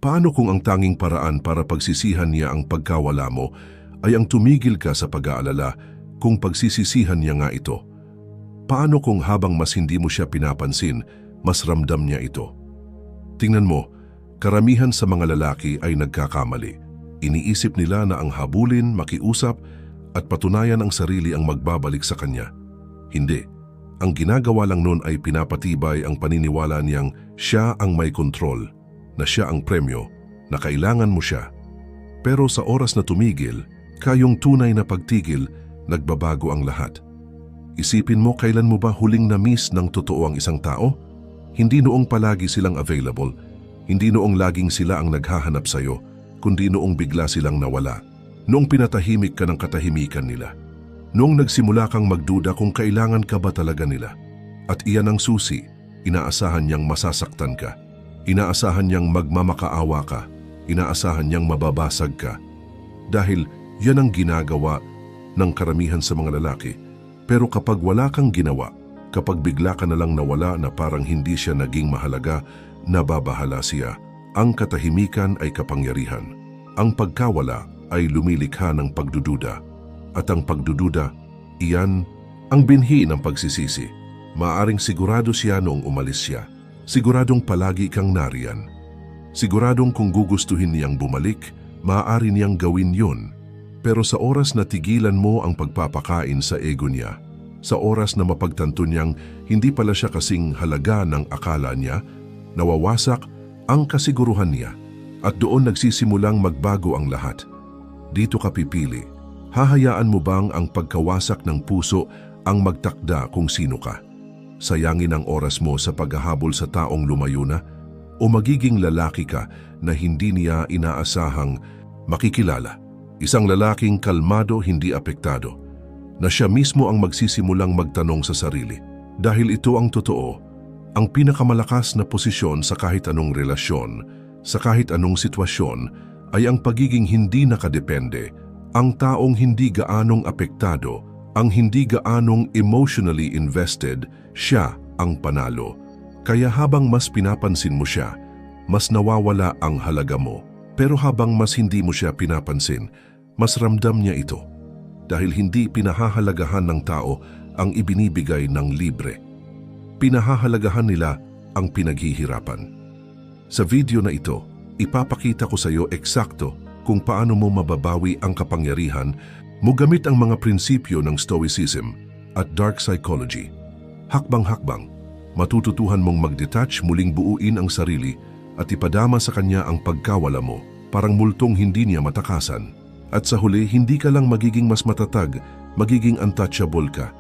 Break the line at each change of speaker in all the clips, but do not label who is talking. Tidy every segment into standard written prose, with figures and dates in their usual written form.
Paano kung ang tanging paraan para pagsisihan niya ang pagkawala mo ay ang tumigil ka sa pag-aalala kung pagsisisihan niya nga ito? Paano kung habang mas hindi mo siya pinapansin, mas ramdam niya ito? Tingnan mo, karamihan sa mga lalaki ay nagkakamali. Iniisip nila na ang habulin, makiusap at patunayan ang sarili ang magbabalik sa kanya. Hindi. Ang ginagawa lang nun ay pinapatibay ang paniniwala niyang siya ang may kontrol, na siya ang premyo, na kailangan mo siya. Pero sa oras na tumigil, kayong tunay na pagtigil, nagbabago ang lahat. Isipin mo kailan mo ba huling na-miss ng totoo ang isang tao? Hindi noong palagi silang available, hindi noong laging sila ang naghahanap sa'yo, kundi noong bigla silang nawala. Noong pinatahimik ka ng katahimikan nila. Noong nagsimula kang magduda kung kailangan ka ba talaga nila. At iyan ang susi, inaasahan niyang masasaktan ka. Inaasahan niyang magmamakaawa ka. Inaasahan niyang mababasag ka. Dahil yan ang ginagawa ng karamihan sa mga lalaki. Pero kapag wala kang ginawa, kapag bigla ka na lang nawala na parang hindi siya naging mahalaga, nababahala siya. Ang katahimikan ay kapangyarihan. Ang pagkawala ay lumilikha ng pagdududa. At ang pagdududa, iyan ang binhi ng pagsisisi. Maaring sigurado siya noong umalis siya. Siguradong palagi kang nariyan. Siguradong kung gugustuhin niyang bumalik, maaari niyang gawin yun. Pero sa oras na tigilan mo ang pagpapakain sa ego niya, sa oras na mapagtanto niyang hindi pala siya kasing halaga ng akala niya, nawawasak ang kasiguruhan niya at doon nagsisimulang magbago ang lahat. Dito ka pipili. Hahayaan mo bang ang pagkawasak ng puso ang magtakda kung sino ka? Sayangin ang oras mo sa paghahabol sa taong lumayo na? O magiging lalaki ka na hindi niya inaasahang makikilala? Isang lalaking kalmado, hindi apektado, na siya mismo ang magsisimulang magtanong sa sarili. Dahil ito ang totoo, ang pinakamalakas na posisyon sa kahit anong relasyon, sa kahit anong sitwasyon, ay ang pagiging hindi nakadepende, ang taong hindi gaanong apektado, ang hindi gaanong emotionally invested, siya ang panalo. Kaya habang mas pinapansin mo siya, mas nawawala ang halaga mo. Pero habang mas hindi mo siya pinapansin, mas ramdam niya ito. Dahil hindi pinahahalagahan ng tao ang ibinibigay ng libre. Pinahahalagahan nila ang pinaghihirapan. Sa video na ito, ipapakita ko sa iyo eksakto kung paano mo mababawi ang kapangyarihan mo gamit ang mga prinsipyo ng Stoicism at Dark Psychology. Hakbang-hakbang, matututuhan mong mag-detach, muling buuin ang sarili at ipadama sa kanya ang pagkawala mo, parang multong hindi niya matakasan. At sa huli, hindi ka lang magiging mas matatag, magiging untouchable ka.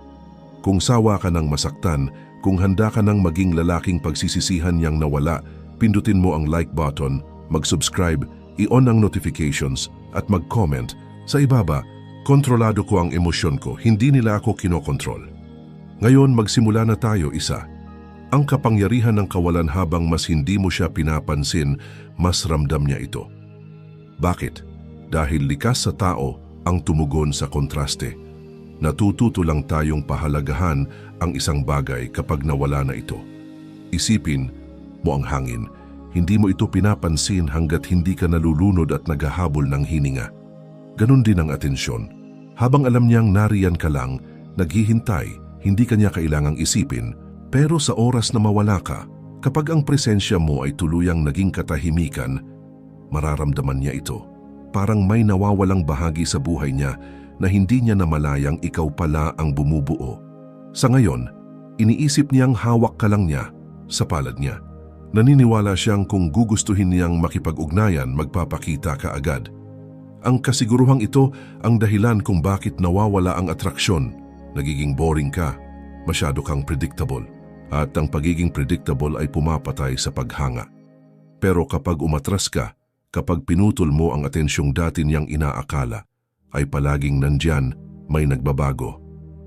Kung sawa ka ng masaktan, kung handa ka ng maging lalaking pagsisisihan niyang nawala, pindutin mo ang like button, mag-subscribe, i-on ang notifications at mag-comment. Sa ibaba, kontrolado ko ang emosyon ko, hindi nila ako kinokontrol. Ngayon magsimula na tayo isa. Ang kapangyarihan ng kawalan habang mas hindi mo siya pinapansin, mas ramdam niya ito. Bakit? Dahil likas sa tao ang tumugon sa kontraste. Natututo lang tayong pahalagahan ang isang bagay kapag nawala na ito. Isipin mo ang hangin. Hindi mo ito pinapansin hanggat hindi ka nalulunod at naghahabol ng hininga. Ganon din ang atensyon. Habang alam niyang nariyan ka lang, naghihintay, hindi ka niya kailangang isipin. Pero sa oras na mawala ka, kapag ang presensya mo ay tuluyang naging katahimikan, mararamdaman niya ito. Parang may nawawalang bahagi sa buhay niya na hindi niya namalayang ikaw pala ang bumubuo. Sa ngayon, iniisip niyang hawak ka lang niya sa palad niya. Naniniwala siyang kung gugustuhin niyang makipag-ugnayan, magpapakita ka agad. Ang kasiguruhang ito ang dahilan kung bakit nawawala ang atraksyon. Nagiging boring ka, masyado kang predictable. At ang pagiging predictable ay pumapatay sa paghanga. Pero kapag umatras ka, kapag pinutol mo ang atensyong dati niyang inaakala, ay palaging nandyan, may nagbabago.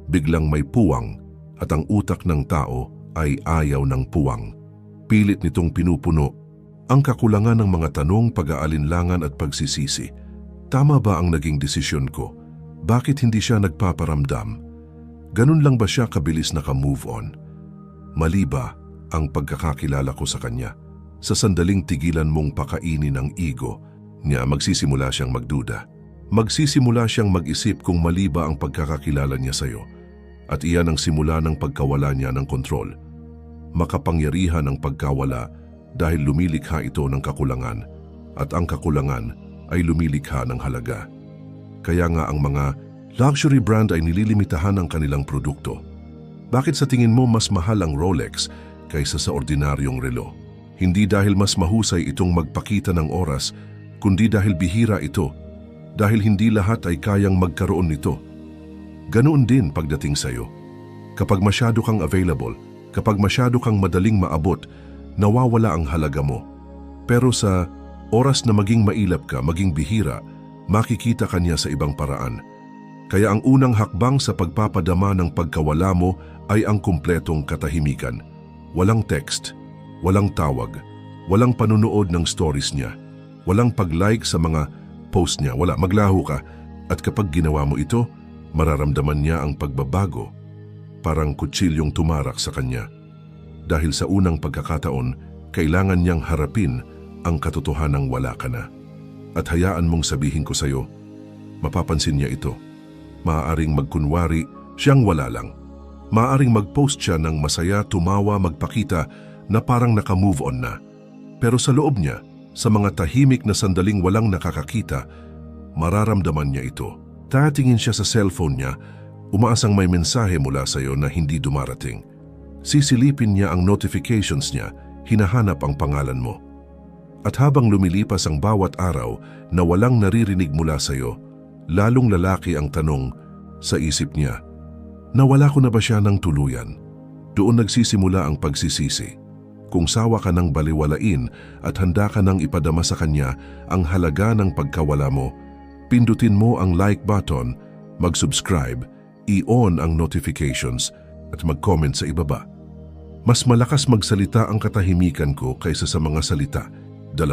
Biglang may puwang at ang utak ng tao ay ayaw ng puwang. Pilit nitong pinupuno ang kakulangan ng mga tanong, pag-aalinlangan at pagsisisi. Tama ba ang naging desisyon ko? Bakit hindi siya nagpaparamdam? Ganun lang ba siya kabilis naka-move on? Mali ba ang pagkakakilala ko sa kanya? sa sandaling tigilan mong pakainin ang ego niya, magsisimula siyang magduda. Magsisimula siyang mag-isip kung mali ba ang pagkakakilala niya sa'yo. At iyan ang simula ng pagkawala niya ng kontrol. Makapangyarihan ang pagkawala dahil lumilikha ito ng kakulangan at ang kakulangan ay lumilikha ng halaga. Kaya nga ang mga luxury brand ay nililimitahan ang kanilang produkto. Bakit sa tingin mo mas mahal ang Rolex kaysa sa ordinaryong relo? Hindi dahil mas mahusay itong magpakita ng oras, kundi dahil bihira ito. Dahil hindi lahat ay kayang magkaroon nito. Ganoon din pagdating sa'yo. Kapag masyado kang available, kapag masyado kang madaling maabot, nawawala ang halaga mo. Pero sa oras na maging mailap ka, maging bihira, makikita ka niya sa ibang paraan. Kaya ang unang hakbang sa pagpapadama ng pagkawala mo ay ang kumpletong katahimikan. Walang text, walang tawag, walang panunood ng stories niya, walang pag-like sa mga post niya, wala, maglaho ka. At kapag ginawa mo ito, mararamdaman niya ang pagbabago, parang kutsilyong tumarak sa kanya. Dahil sa unang pagkakataon, kailangan niyang harapin ang katotohanang wala ka na. At hayaan mong sabihin ko sa'yo, mapapansin niya ito. Maaaring magkunwari, siyang wala lang. Maaaring mag-post siya ng masaya, tumawa, magpakita na parang naka-move on na. Pero sa loob niya, sa mga tahimik na sandaling walang nakakakita, mararamdaman niya ito. Tatingin siya sa cellphone niya, umaasang may mensahe mula sa iyo na hindi dumarating. Sisilipin niya ang notifications niya, hinahanap ang pangalan mo. At habang lumilipas ang bawat araw na walang naririnig mula sa iyo, lalong lalaki ang tanong sa isip niya, nawala ko na ba siya ng tuluyan? Doon nagsisimula ang pagsisisi. Kung sawa ka ng baliwalain at handa ka ng ipadama sa kanya ang halaga ng pagkawala mo, pindutin mo ang like button, mag-subscribe, i-on ang notifications at mag-comment sa ibaba. Mas malakas magsalita ang katahimikan ko kaysa sa mga salita. 2.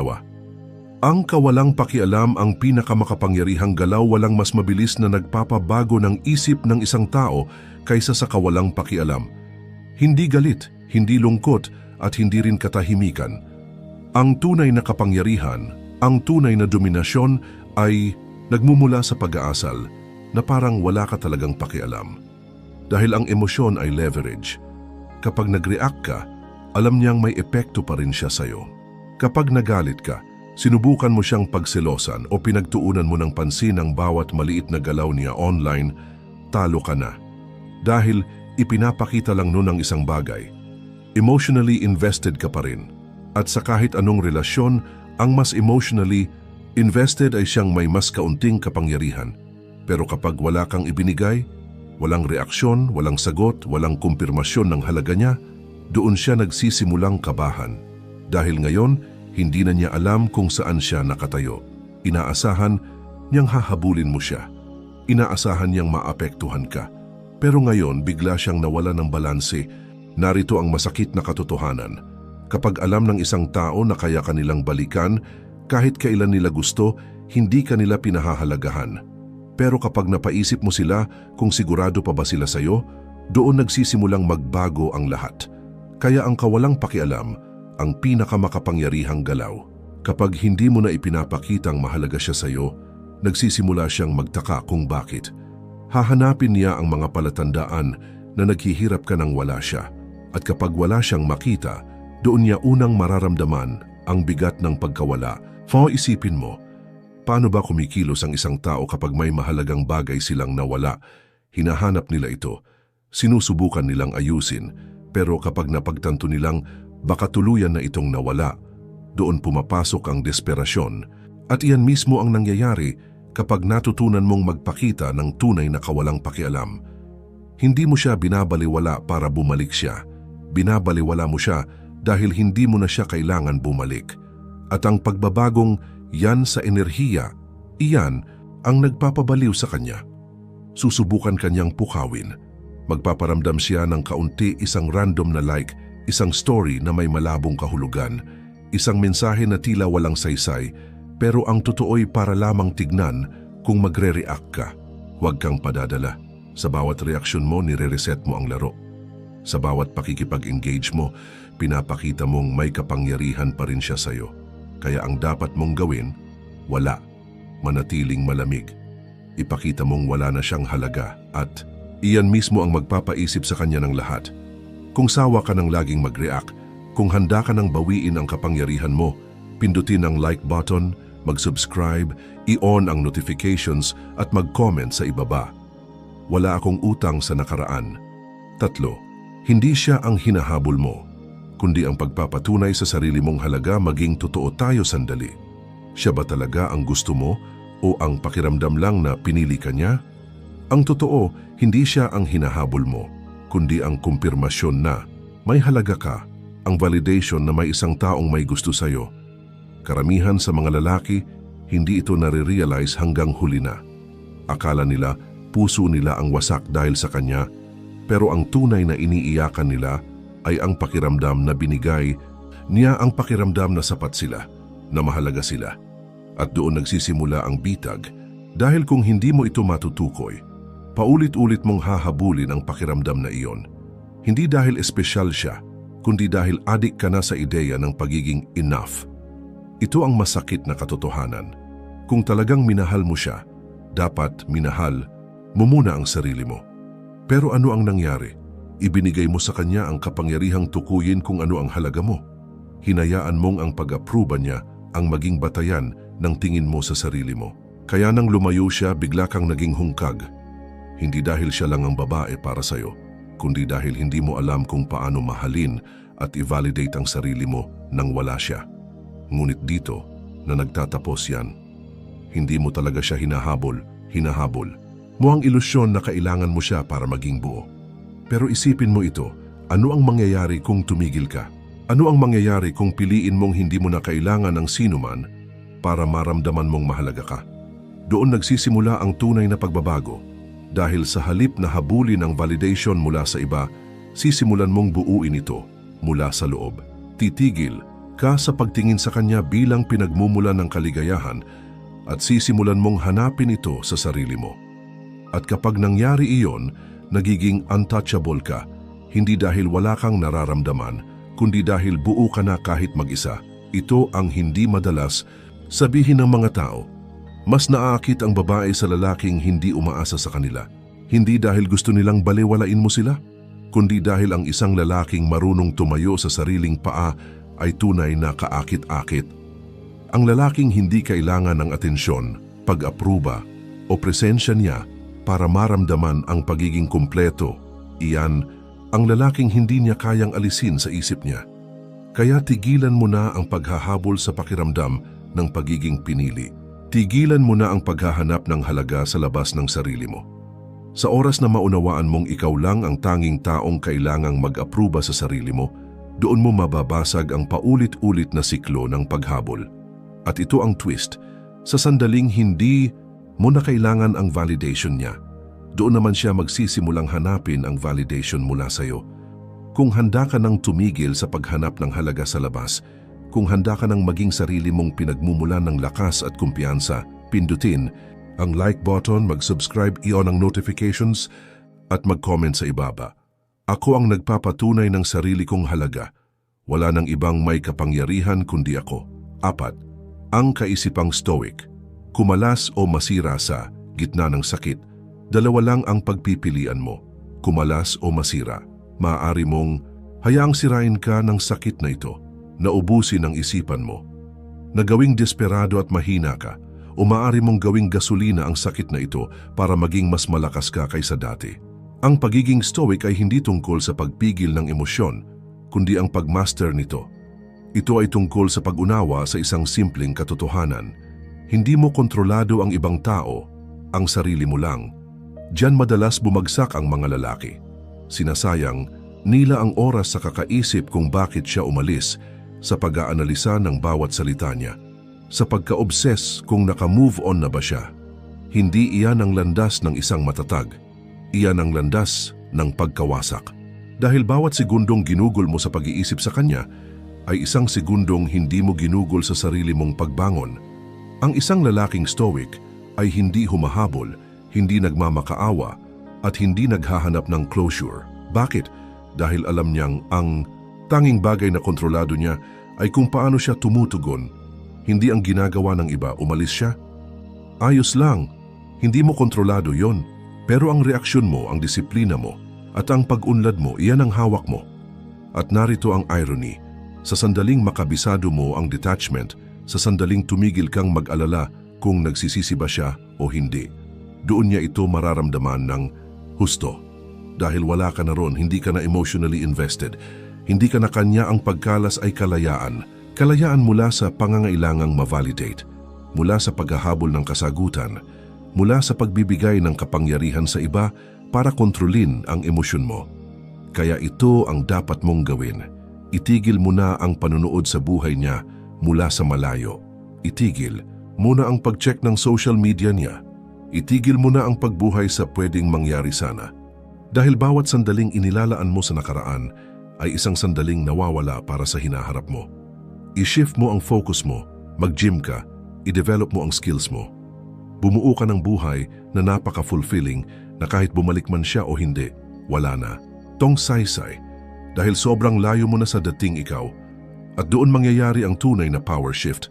Ang kawalang pakialam ang pinakamakapangyarihang galaw. Walang mas mabilis na nagpapabago ng isip ng isang tao kaysa sa kawalang pakialam. Hindi galit, hindi lungkot, at hindi rin katahimikan. Ang tunay na kapangyarihan, ang tunay na dominasyon ay nagmumula sa pag-aasal na parang wala ka talagang pakialam. Dahil ang emosyon ay leverage. Kapag nag-react ka, alam niyang may epekto pa rin siya sa'yo. Kapag nagalit ka, sinubukan mo siyang pagselosan o pinagtuunan mo ng pansin ang bawat maliit na galaw niya online, talo ka na. Dahil ipinapakita lang nun ang isang bagay. Emotionally invested ka pa rin. At sa kahit anong relasyon, ang mas emotionally invested ay siyang may mas kaunting kapangyarihan. Pero kapag wala kang ibinigay, walang reaksyon, walang sagot, walang kumpirmasyon ng halaga niya, doon siya nagsisimulang kabahan. Dahil ngayon, hindi na niya alam kung saan siya nakatayo. Inaasahan niyang hahabulin mo siya. Inaasahan niyang maapektuhan ka. Pero ngayon, bigla siyang nawala ng balanse. Narito ang masakit na katotohanan. Kapag alam ng isang tao na kaya kanilang balikan, kahit kailan nila gusto, hindi kanila pinahahalagahan. Pero kapag napaisip mo sila kung sigurado pa ba sila sa'yo, doon nagsisimulang magbago ang lahat. Kaya ang kawalang pakialam, ang pinakamakapangyarihang galaw. Kapag hindi mo na ipinapakitang mahalaga siya sa'yo, nagsisimula siyang magtaka kung bakit. Hahanapin niya ang mga palatandaan na naghihirap ka nang wala siya. At kapag wala siyang makita, doon niya unang mararamdaman ang bigat ng pagkawala. Isipin mo, paano ba kumikilos ang isang tao kapag may mahalagang bagay silang nawala? Hinahanap nila ito, sinusubukan nilang ayusin, pero kapag napagtanto nilang baka tuluyan na itong nawala, doon pumapasok ang desperasyon. At iyan mismo ang nangyayari kapag natutunan mong magpakita ng tunay na kawalang pakialam. Hindi mo siya binabaliwala para bumalik siya. Binabaliwala mo siya dahil hindi mo na siya kailangan bumalik. At ang pagbabagong yan sa enerhiya, iyan ang nagpapabaliw sa kanya. Susubukan kanyang pukawin. Magpaparamdam siya ng kaunti, isang random na like, isang story na may malabong kahulugan, isang mensahe na tila walang saysay, pero ang totoo'y para lamang tignan kung magre-react ka. Huwag kang padadala. Sa bawat reaksyon mo, nire-reset mo ang laro. Sa bawat pakikipag-engage mo, pinapakita mong may kapangyarihan pa rin siya sa'yo. Kaya ang dapat mong gawin, wala. Manatiling malamig. Ipakita mong wala na siyang halaga at iyan mismo ang magpapaisip sa kanya ng lahat. Kung sawa ka ng laging mag-react, kung handa ka ng bawiin ang kapangyarihan mo, pindutin ang like button, mag-subscribe, i-on ang notifications at mag-comment sa ibaba. Wala akong utang sa nakaraan. 3. Hindi siya ang hinahabol mo, kundi ang pagpapatunay sa sarili mong halaga. Maging totoo tayo sandali. Siya ba talaga ang gusto mo o ang pakiramdam lang na pinili ka niya? Ang totoo, hindi siya ang hinahabol mo, kundi ang kumpirmasyon na may halaga ka, ang validation na may isang taong may gusto sa'yo. Karamihan sa mga lalaki, hindi ito nare-realize hanggang huli na. Akala nila, puso nila ang wasak dahil sa kanya, pero ang tunay na iniiyakan nila ay ang pakiramdam na binigay niya, ang pakiramdam na sapat sila, na mahalaga sila. At doon nagsisimula ang bitag, dahil kung hindi mo ito matutukoy, paulit-ulit mong hahabulin ang pakiramdam na iyon. Hindi dahil espesyal siya, kundi dahil adik ka na sa ideya ng pagiging enough. Ito ang masakit na katotohanan. Kung talagang minahal mo siya, dapat minahal mo muna ang sarili mo. Pero ano ang nangyari? Ibinigay mo sa kanya ang kapangyarihang tukuyin kung ano ang halaga mo. Hinayaan mong ang pag-aproba niya ang maging batayan ng tingin mo sa sarili mo. Kaya nang lumayo siya, bigla kang naging hungkag. Hindi dahil siya lang ang babae para sa'yo, kundi dahil hindi mo alam kung paano mahalin at i-validate ang sarili mo nang wala siya. Ngunit dito na nagtatapos yan. Hindi mo talaga siya hinahabol mo ang ilusyon na kailangan mo siya para maging buo. Pero isipin mo ito, ano ang mangyayari kung tumigil ka? Ano ang mangyayari kung piliin mong hindi mo na kailangan ng sinuman para maramdaman mong mahalaga ka? Doon nagsisimula ang tunay na pagbabago. Dahil sa halip na habulin ang validation mula sa iba, sisimulan mong buuin ito mula sa loob. Titigil ka sa pagtingin sa kanya bilang pinagmumulan ng kaligayahan at sisimulan mong hanapin ito sa sarili mo. At kapag nangyari iyon, nagiging untouchable ka, hindi dahil wala kang nararamdaman, kundi dahil buo ka na kahit mag-isa. Ito ang hindi madalas sabihin ng mga tao. Mas naaakit ang babae sa lalaking hindi umaasa sa kanila. Hindi dahil gusto nilang balewalain mo sila, kundi dahil ang isang lalaking marunong tumayo sa sariling paa ay tunay na kaakit-akit. Ang lalaking hindi kailangan ng atensyon, pag-apruba o presensya niya para maramdaman ang pagiging kumpleto. Iyan ang lalaking hindi niya kayang alisin sa isip niya. Kaya tigilan mo na ang paghahabol sa pakiramdam ng pagiging pinili. Tigilan mo na ang paghahanap ng halaga sa labas ng sarili mo. Sa oras na maunawaan mong ikaw lang ang tanging taong kailangang mag-apruba sa sarili mo, doon mo mababasag ang paulit-ulit na siklo ng paghabol. At ito ang twist, sa sandaling hindi mo na kailangan ang validation niya, doon naman siya magsisimulang hanapin ang validation mula sa'yo. Kung handa ka nang tumigil sa paghanap ng halaga sa labas, kung handa ka nang maging sarili mong pinagmumulan ng lakas at kumpiyansa, pindutin ang like button, mag-subscribe, i-on ang notifications at mag-comment sa ibaba. Ako ang nagpapatunay ng sarili kong halaga. Wala nang ibang may kapangyarihan kundi ako. 4. Ang kaisipang stoic. Kumalas o masira sa gitna ng sakit. Dalawa lang ang pagpipilian mo. Kumalas o masira. Maaari mong hayaang sirain ka ng sakit na ito, na ubusin ang isipan mo, na gawing desperado at mahina ka, o maaari mong gawing gasolina ang sakit na ito para maging mas malakas ka kaysa dati. Ang pagiging stoic ay hindi tungkol sa pagpigil ng emosyon, kundi ang pagmaster nito. Ito ay tungkol sa pag-unawa sa isang simpleng katotohanan. Hindi mo kontrolado ang ibang tao, ang sarili mo lang. Diyan madalas bumagsak ang mga lalaki. Sinasayang nila ang oras sa kakaisip kung bakit siya umalis, sa pag-aanalisa ng bawat salita niya, sa pagka-obses kung naka-move on na ba siya. Hindi iyan ang landas ng isang matatag. Iyan ang landas ng pagkawasak. Dahil bawat segundong ginugol mo sa pag-iisip sa kanya, ay isang segundong hindi mo ginugol sa sarili mong pagbangon. Ang isang lalaking stoic ay hindi humahabol, hindi nagmamakaawa, at hindi naghahanap ng closure. Bakit? Dahil alam niyang ang Tanging bagay na kontrolado niya ay kung paano siya tumutugon. Hindi ang ginagawa ng iba, umalis siya. Ayos lang, hindi mo kontrolado yon. Pero ang reaksyon mo, ang disiplina mo, at ang pag-unlad mo, iyan ang hawak mo. At narito ang irony, sa sandaling makabisado mo ang detachment, sa sandaling tumigil kang mag-alala kung nagsisisi ba siya o hindi, doon niya ito mararamdaman ng husto. Dahil wala ka na ron, hindi ka na emotionally invested, hindi ka na kanya, ang pagkalas ay kalayaan. Kalayaan mula sa pangangailangang ma-validate, mula sa paghahabol ng kasagutan, mula sa pagbibigay ng kapangyarihan sa iba para kontrolin ang emosyon mo. Kaya ito ang dapat mong gawin. Itigil mo na ang panunood sa buhay niya mula sa malayo. Itigil muna ang pag-check ng social media niya. Itigil mo na ang pagbuhay sa pwedeng mangyari sana. Dahil bawat sandaling inilalaan mo sa nakaraan ay isang sandaling nawawala para sa hinaharap mo. I-shift mo ang focus mo, mag-gym ka, i-develop mo ang skills mo. Bumuo ka ng buhay na napaka-fulfilling na kahit bumalik man siya o hindi, wala na. Tong saysay, dahil sobrang layo mo na sa dating ikaw, at doon mangyayari ang tunay na power shift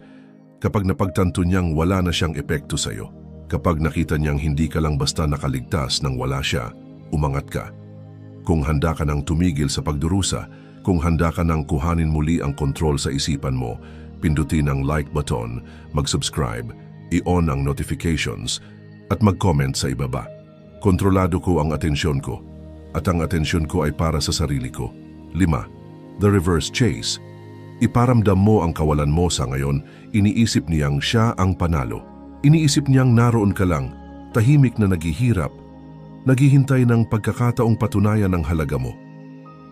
kapag napagtanto niyang wala na siyang epekto sa'yo. Kapag nakita niyang hindi ka lang basta nakaligtas nang wala siya, umangat ka. Kung handa ka nang tumigil sa pagdurusa, kung handa ka nang kuhanin muli ang kontrol sa isipan mo, pindutin ang like button, mag-subscribe, i-on ang notifications, at mag-comment sa ibaba. Kontrolado ko ang atensyon ko, at ang atensyon ko ay para sa sarili ko. 5. The reverse chase. Iparamdam mo ang kawalan mo sa ngayon, iniisip niyang siya ang panalo. Iniisip niyang naroon ka lang, tahimik na naghihirap, naghihintay ng pagkakataong patunayan ang halaga mo.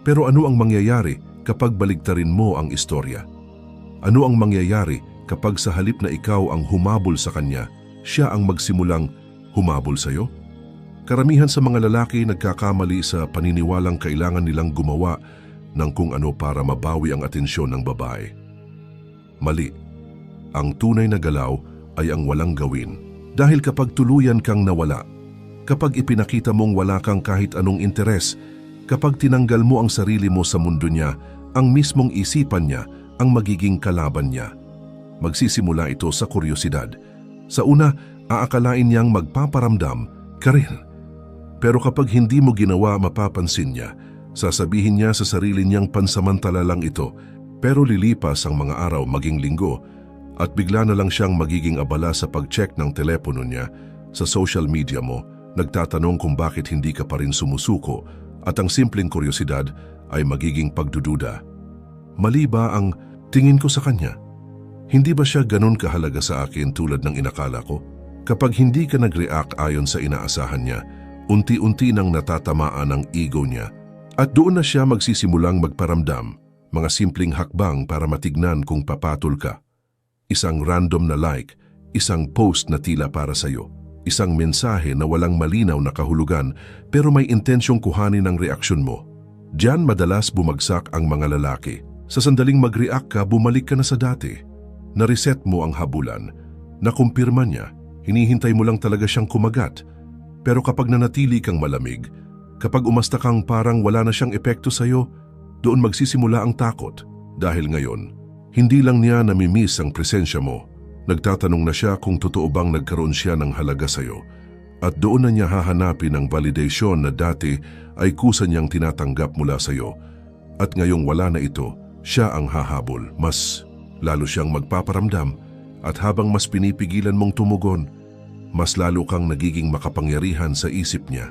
Pero ano ang mangyayari kapag baligtarin mo ang istorya? Ano ang mangyayari kapag sa halip na ikaw ang humabol sa kanya, siya ang magsimulang humabol sa iyo? Karamihan sa mga lalaki nagkakamali sa paniniwalang kailangan nilang gumawa ng kung ano para mabawi ang atensyon ng babae. Mali. Ang tunay na galaw ay ang walang gawin. Dahil kapag tuluyan kang nawala, kapag ipinakita mong wala kang kahit anong interes, kapag tinanggal mo ang sarili mo sa mundo niya, ang mismong isipan niya ang magiging kalaban niya. Magsisimula ito sa kuryosidad. Sa una, aakalain niyang magpaparamdam ka rin. Pero kapag hindi mo ginawa, mapapansin niya. Sasabihin niya sa sarili niyang pansamantala lang ito, pero lilipas ang mga araw, maging linggo, at bigla na lang siyang magiging abala sa pag-check ng telepono niya, sa social media mo, nagtatanong kung bakit hindi ka pa rin sumusuko, at ang simpleng kuryosidad ay magiging pagdududa. Mali ba ang tingin ko sa kanya? Hindi ba siya ganun kahalaga sa akin tulad ng inakala ko? Kapag hindi ka nag-react ayon sa inaasahan niya, unti-unti nang natatamaan ang ego niya at doon na siya magsisimulang magparamdam, mga simpleng hakbang para matignan kung papatol ka. Isang random na like, isang post na tila para sa'yo, isang mensahe na walang malinaw na kahulugan pero may intensyong kuhanin ang reaksyon mo. Diyan madalas bumagsak ang mga lalaki. Sa sandaling mag-react ka, bumalik ka na sa dati. Na-reset mo ang habulan, nakumpirma niya, hinihintay mo lang talaga siyang kumagat. Pero kapag nanatili kang malamig, kapag umasta kang parang wala na siyang epekto sa'yo, doon magsisimula ang takot. Dahil ngayon, hindi lang niya namimiss ang presensya mo, nagtatanong na siya kung totoo bang nagkaroon siya ng halaga sa'yo. At doon na niya hahanapin ang validation na dati ay kusa niyang tinatanggap mula sa'yo. At ngayong wala na ito, siya ang hahabol. Mas lalo siyang magpaparamdam at habang mas pinipigilan mong tumugon, mas lalo kang nagiging makapangyarihan sa isip niya.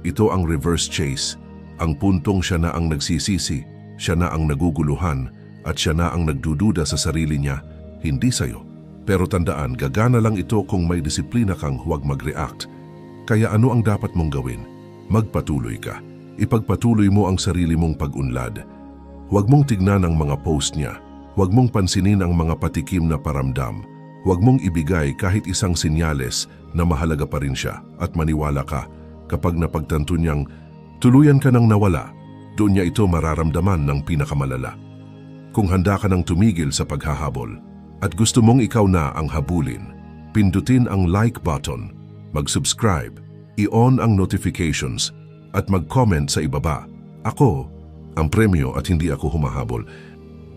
Ito ang reverse chase, ang puntong siya na ang nagsisisi, siya na ang naguguluhan, at siya na ang nagdududa sa sarili niya, hindi sa'yo. Pero tandaan, gagana lang ito kung may disiplina kang huwag mag-react. Kaya ano ang dapat mong gawin? Magpatuloy ka. Ipagpatuloy mo ang sarili mong pag-unlad. Huwag mong tignan ang mga post niya. Huwag mong pansinin ang mga patikim na paramdam. Huwag mong ibigay kahit isang sinyales na mahalaga pa rin siya at maniwala ka kapag napagtanto niyang tuluyan ka nang nawala, doon niya ito mararamdaman ng pinakamalala. Kung handa ka nang tumigil sa paghahabol at gusto mong ikaw na ang habulin, pindutin ang like button, mag-subscribe, i-on ang notifications at mag-comment sa ibaba. Ako, ang premyo at hindi ako humahabol.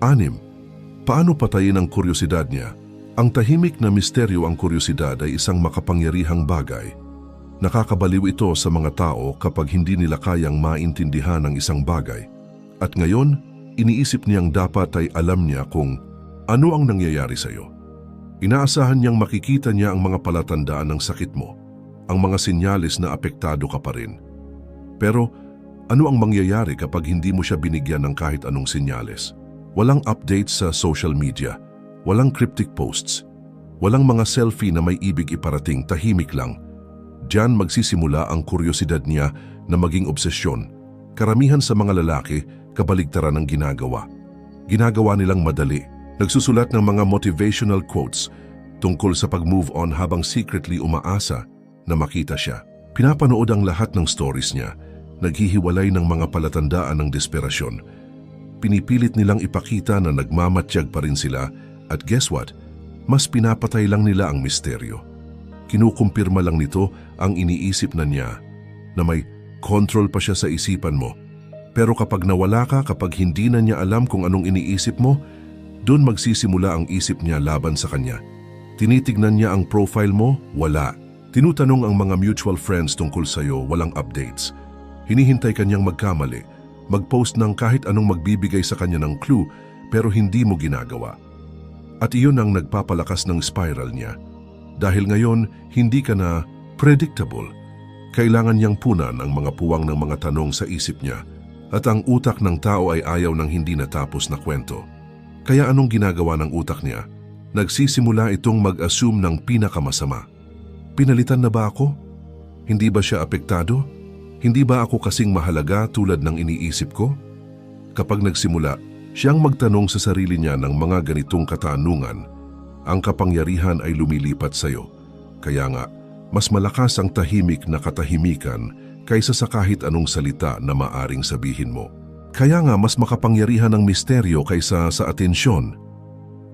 6. Paano patayin ang kuryosidad niya? Ang tahimik na misteryo ang kuryosidad ay isang makapangyarihang bagay. Nakakabaliw ito sa mga tao kapag hindi nila kayang maintindihan ang isang bagay. At ngayon, iniisip niyang dapat ay alam niya kung ano ang nangyayari sa iyo. Inaasahan niyang makikita niya ang mga palatandaan ng sakit mo, ang mga sinyalis na apektado ka pa rin. Pero ano ang mangyayari kapag hindi mo siya binigyan ng kahit anong sinyalis? Walang updates sa social media, walang cryptic posts, walang mga selfie na may ibig iparating, tahimik lang. Diyan magsisimula ang kuryosidad niya na maging obsesyon. Karamihan sa mga lalaki, kabaligtaran ng ginagawa. Ginagawa nilang madali. Nagsusulat ng mga motivational quotes tungkol sa pag-move on habang secretly umaasa na makita siya. Pinapanood ang lahat ng stories niya, naghihiwalay ng mga palatandaan ng desperasyon. Pinipilit nilang ipakita na nagmamatyag pa rin sila at guess what? Mas pinapatay lang nila ang misteryo. Kinukumpirma lang nito ang iniisip na niya na may control pa siya sa isipan mo. Pero kapag nawala ka, kapag hindi na niya alam kung anong iniisip mo, doon magsisimula ang isip niya laban sa kanya. Tinitignan niya ang profile mo, wala. Tinutanong ang mga mutual friends tungkol sa'yo, walang updates. Hinihintay kanyang magkamali, mag-post ng kahit anong magbibigay sa kanya ng clue pero hindi mo ginagawa. At iyon ang nagpapalakas ng spiral niya. Dahil ngayon, hindi ka na predictable. Kailangan niyang punan ang mga puwang ng mga tanong sa isip niya at ang utak ng tao ay ayaw ng hindi natapos na kwento. Kaya anong ginagawa ng utak niya? Nagsisimula itong mag-assume ng pinakamasama. Pinalitan na ba ako? Hindi ba siya apektado? Hindi ba ako kasing mahalaga tulad ng iniisip ko? Kapag nagsimula, siyang magtanong sa sarili niya ng mga ganitong katanungan, ang kapangyarihan ay lumilipat sa iyo. Kaya nga, mas malakas ang tahimik na katahimikan kaysa sa kahit anong salita na maaring sabihin mo. Kaya nga mas makapangyarihan ang misteryo kaysa sa atensyon.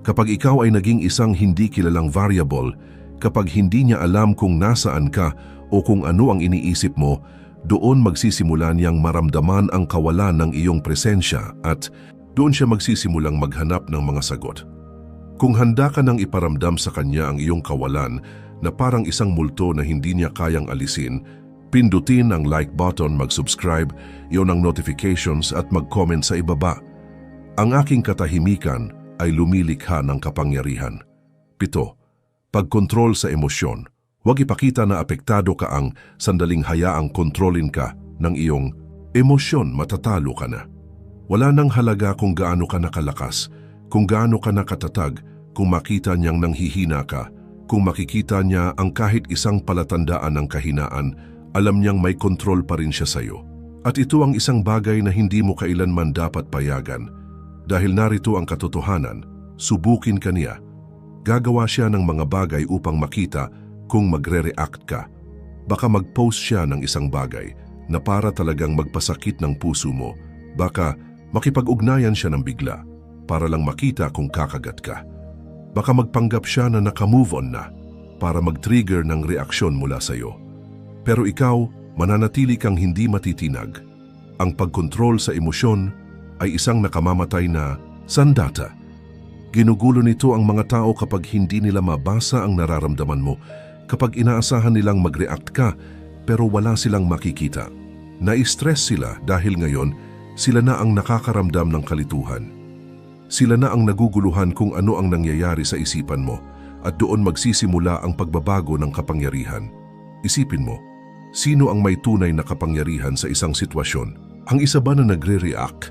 Kapag ikaw ay naging isang hindi kilalang variable, kapag hindi niya alam kung nasaan ka o kung ano ang iniisip mo, doon magsisimula niyang maramdaman ang kawalan ng iyong presensya at doon siya magsisimulang maghanap ng mga sagot. Kung handa ka nang iparamdam sa kanya ang iyong kawalan na parang isang multo na hindi niya kayang alisin, pindutin ang like button, mag-subscribe, iyon ang notifications at mag-comment sa ibaba. Ang aking katahimikan ay lumilikha ng kapangyarihan. 7. Pagkontrol sa emosyon. Huwag ipakita na apektado ka ang sandaling hayaang kontrolin ka ng iyong emosyon, matatalo ka na. Wala nang halaga kung gaano ka nakalakas, kung gaano ka nakatatag, kung makita niyang nanghihina ka, kung makikita niya ang kahit isang palatandaan ng kahinaan, alam niyang may kontrol pa rin siya sa iyo. At ito ang isang bagay na hindi mo kailanman dapat payagan. Dahil narito ang katotohanan, subukin ka niya. Gagawa siya ng mga bagay upang makita kung magre-react ka. Baka mag-post siya ng isang bagay na para talagang magpasakit ng puso mo. Baka makipag-ugnayan siya ng bigla para lang makita kung kakagat ka. Baka magpanggap siya na naka-move on na para mag-trigger ng reaksyon mula sa iyo. Pero ikaw, mananatili kang hindi matitinag. Ang pagkontrol sa emosyon ay isang nakamamatay na sandata. Ginugulo nito ang mga tao kapag hindi nila mabasa ang nararamdaman mo, kapag inaasahan nilang mag-react ka pero wala silang makikita. Na-stress sila dahil ngayon sila na ang nakakaramdam ng kalituhan. Sila na ang naguguluhan kung ano ang nangyayari sa isipan mo at doon magsisimula ang pagbabago ng kapangyarihan. Isipin mo, sino ang may tunay na kapangyarihan sa isang sitwasyon? Ang isa ba na nagre-react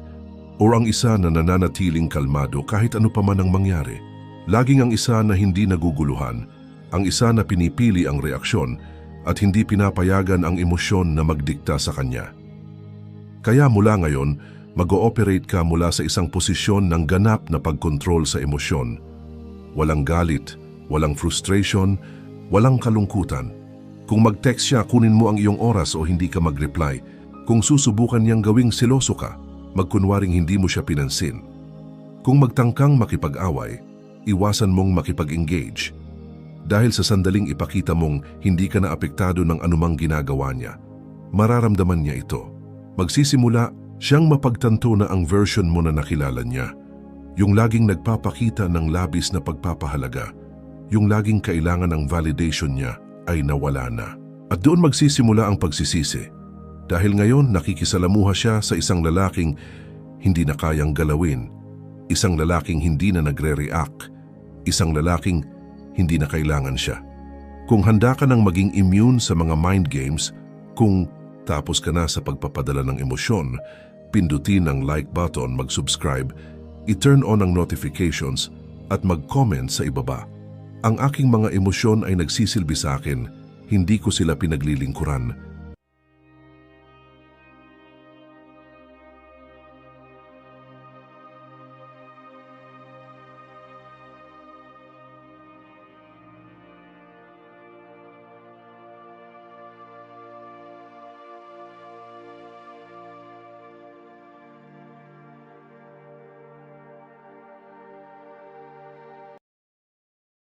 o ang isa na nananatiling kalmado kahit ano pa man ang mangyari? Laging ang isa na hindi naguguluhan, ang isa na pinipili ang reaksyon at hindi pinapayagan ang emosyon na magdikta sa kanya. Kaya mula ngayon, mag-ooperate ka mula sa isang posisyon ng ganap na pagkontrol sa emosyon. Walang galit, walang frustration, walang kalungkutan. Kung mag-text siya, kunin mo ang iyong oras o hindi ka mag-reply. Kung susubukan niyang gawing seloso ka, magkunwaring hindi mo siya pinansin. Kung magtangkang makipag-away, iwasan mong makipag-engage. Dahil sa sandaling ipakita mong hindi ka na apektado ng anumang ginagawa niya, mararamdaman niya ito. Magsisimula Siyang mapagtanto na ang version mo na nakilala niya, yung laging nagpapakita ng labis na pagpapahalaga, yung laging kailangan ng validation niya ay nawala na. At doon magsisimula ang pagsisisi. Dahil ngayon nakikisalamuha siya sa isang lalaking hindi na kayang galawin, isang lalaking hindi na nagre-react, isang lalaking hindi na kailangan siya. Kung handa ka nang maging immune sa mga mind games, kung tapos ka na sa pagpapadala ng emosyon, pindutin ang like button, mag-subscribe, i-turn on ang notifications at mag-comment sa ibaba. Ang aking mga emosyon ay nagsisilbi sa akin, hindi ko sila pinaglilingkuran.